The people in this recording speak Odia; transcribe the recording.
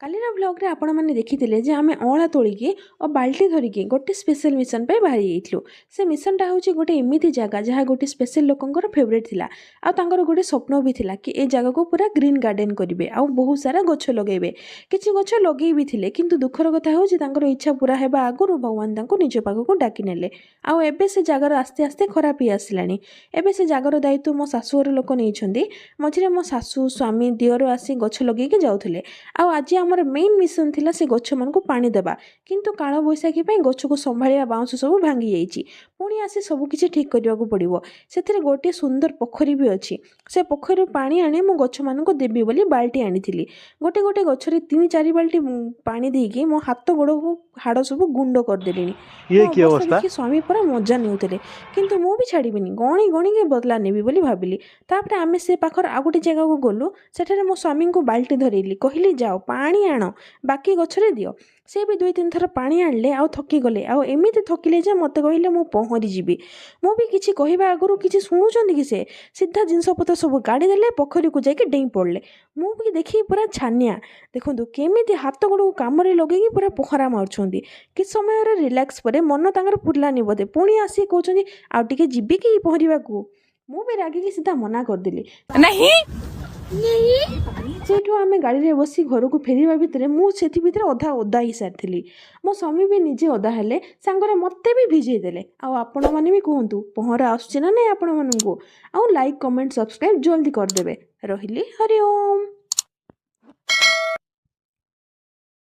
କାଲିର ବ୍ଲଗ୍ରେ ଆପଣମାନେ ଦେଖିଥିଲେ ଯେ ଆମେ ଅଁଳା ତୋଳିକି ଆଉ ବାଲ୍ଟି ଧରିକି ଗୋଟେ ସ୍ପେଶାଲ୍ ମିଶନ୍ ପାଇଁ ବାହାରି ଯାଇଥିଲୁ। ସେ ମିଶନ୍ଟା ହେଉଛି ଗୋଟେ ଏମିତି ଜାଗା ଯାହା ଗୋଟେ ସ୍ପେଶାଲ୍ ଲୋକଙ୍କର ଫେଭରେଟ୍ ଥିଲା। ଆଉ ତାଙ୍କର ଗୋଟେ ସ୍ୱପ୍ନ ବି ଥିଲା କି ଏ ଜାଗାକୁ ପୁରା ଗ୍ରୀନ୍ ଗାର୍ଡେନ୍ କରିବେ ଆଉ ବହୁତ ସାରା ଗଛ ଲଗାଇବେ। କିଛି ଗଛ ଲଗାଇ ବି ଥିଲେ, କିନ୍ତୁ ଦୁଃଖର କଥା ହେଉଛି ତାଙ୍କର ଇଚ୍ଛା ପୁରା ହେବା ଆଗରୁ ଭଗବାନ ତାଙ୍କୁ ନିଜ ପାଖକୁ ଡାକି ନେଲେ। ଆଉ ଏବେ ସେ ଜାଗାର ଆସ୍ତେ ଆସ୍ତେ ଖରାପ ହେଇ ଆସିଲାଣି। ଏବେ ସେ ଜାଗାର ଦାୟିତ୍ୱ ମୋ ଶାଶୁଘର ଲୋକ ନେଇଛନ୍ତି। ମଝିରେ ମୋ ଶାଶୁ, ସ୍ୱାମୀ, ଦିଅର ଆସି ଗଛ ଲଗାଇକି ଯାଉଥିଲେ। ଆଉ ଆଜି ଆମର ମେନ୍ ମିଶନ୍ ଥିଲା ସେ ଗଛମାନଙ୍କୁ ପାଣି ଦେବା, କିନ୍ତୁ କାଳବୈଶାଖୀ ପାଇଁ ଗଛକୁ ସମ୍ଭାଳିବା ବାଉଁଶ ସବୁ ଭାଙ୍ଗି ଯାଇଛି। ପୁଣି ଆସି ସବୁକିଛି ଠିକ୍ କରିବାକୁ ପଡ଼ିବ। ସେଥିରେ ଗୋଟିଏ ସୁନ୍ଦର ପୋଖରୀ ବି ଅଛି। ସେ ପୋଖରୀରୁ ପାଣି ଆଣି ମୁଁ ଗଛମାନଙ୍କୁ ଦେବି ବୋଲି ବାଲ୍ଟି ଆଣିଥିଲି। ଗୋଟେ ଗୋଟେ ଗଛରେ 3-4 ବାଲ୍ଟି ପାଣି ଦେଇକି ମୋ ହାତ ଗୋଡ଼କୁ ହାଡ଼ ସବୁ ଗୁଣ୍ଡ କରିଦେଲିଣି। ମୋ ये की ଅବସ୍ଥା अवस्था। ଦେଖି ସ୍ୱାମୀ ପୁରା ମଜା ନେଉଥିଲେ, କିନ୍ତୁ ମୁଁ ବି ଛାଡ଼ିବିନି, ଗଣି ଗଣିକି ବଦଲା ନେବି ବୋଲି ଭାବିଲି। ତାପରେ ଆମେ ସେ ପାଖର ଆଉ ଗୋଟେ ଜାଗାକୁ ଗଲୁ। ସେଠାରେ ମୋ ସ୍ୱାମୀଙ୍କୁ ବାଲ୍ଟି ଧରେଇଲି, କହିଲି ଯାଅ ପାଣି ଆଣ, ବାକି ଗଛରେ ଦିଅ। ସେ ବି 2-3 ଥର ପାଣି ଆଣିଲେ ଆଉ ଥକିଗଲେ। ଆଉ ଏମିତି ଥକିଲେ ଯେ ମୋତେ କହିଲେ ମୁଁ ପହଁରିଯିବି। ମୁଁ ବି କିଛି କହିବା ଆଗରୁ କିଛି ଶୁଣୁଛନ୍ତି କି ସେ ସିଧା ଜିନିଷପତ୍ର ସବୁ ଗାଡ଼ି ଦେଲେ, ପୋଖରୀକୁ ଯାଇକି ଡେଇଁ ପଡ଼ିଲେ। ମୁଁ ବି ଦେଖିକି ପୁରା ଛାନିଆ। ଦେଖନ୍ତୁ କେମିତି ହାତ ଗୋଡ଼କୁ କାମରେ ଲଗେଇକି ପୁରା ପହଁରା ମାରୁଛନ୍ତି। କିଛି ସମୟରେ ରିଲାକ୍ସ ପରେ ମନ ତାଙ୍କର ପୁରିଲାନି ବୋଧେ, ପୁଣି ଆସିକି କହୁଛନ୍ତି ଆଉ ଟିକେ ଯିବି କି ପହଁରିବାକୁ। ମୁଁ ବି ରାଗିକି ସିଧା ମନା କରିଦେଲି। ସେଇଠୁ ଆମେ ଗାଡ଼ିରେ ବସି ଘରକୁ ଫେରିବା ଭିତରେ ମୁଁ ସେଥି ଭିତରେ ଅଧା ଓଦା ହେଇସାରିଥିଲି। ମୋ ସ୍ୱାମୀ ବି ନିଜେ ଓଦା ହେଲେ, ସାଙ୍ଗରେ ମୋତେ ବି ଭିଜେଇ ଦେଲେ। ଆଉ ଆପଣମାନେ ବି କୁହନ୍ତୁ ପହଁରା ଆସୁଛି ନା ନାହିଁ ଆପଣମାନଙ୍କୁ। ଆଉ ଲାଇକ୍, କମେଣ୍ଟ, ସବସ୍କ୍ରାଇବ୍ ଜଲ୍ଦି କରିଦେବେ। ରହିଲି, ହରି ଓମ୍।